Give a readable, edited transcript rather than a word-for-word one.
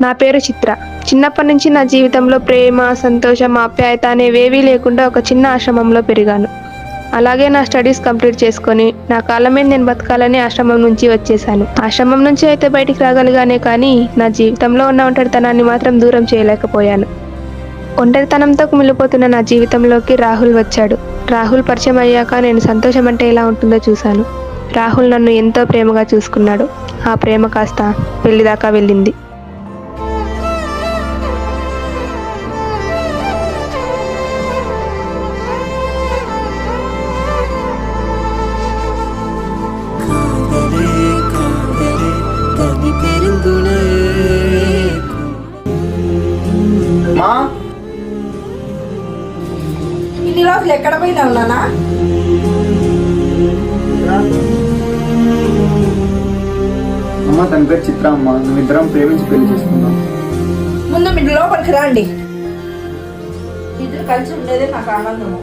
నా పేరు చిత్ర. చిన్నప్పటి నుంచి నా జీవితంలో ప్రేమ, సంతోషం, ఆప్యాయత అనేవేవీ లేకుండా ఒక చిన్న ఆశ్రమంలో పెరిగాను. అలాగే నా స్టడీస్ కంప్లీట్ చేసుకొని నా కాళ్ళ మీద నేను బతకాలని ఆశ్రమం నుంచి వచ్చేసాను. ఆశ్రమం నుంచి అయితే బయటికి రాగలిగానే కానీ నా జీవితంలో ఉన్న ఒంటరితనాన్ని మాత్రం దూరం చేయలేకపోయాను. ఒంటరితనంతో కుమిలిపోతున్న నా జీవితంలోకి రాహుల్ వచ్చాడు. రాహుల్ పరిచయం అయ్యాక నేను సంతోషం అంటే ఎలా ఉంటుందో చూశాను. రాహుల్ నన్ను ఎంతో ప్రేమగా చూసుకున్నాడు. ఆ ప్రేమ కాస్త పెళ్లి దాకా వెళ్ళింది. ఇన్ని రోజులు ఎక్కడ పోయినా ఉన్నానా? అమ్మ, తన పేరు చిత్ర. అమ్మ, నువ్విద్దరం ప్రేమించి పెళ్లి చేసుకుందాం. ముందు మీరు లోపలికి రండి. ఇద్దరు కలిసి ఉండేదే నాకు ఆనందము.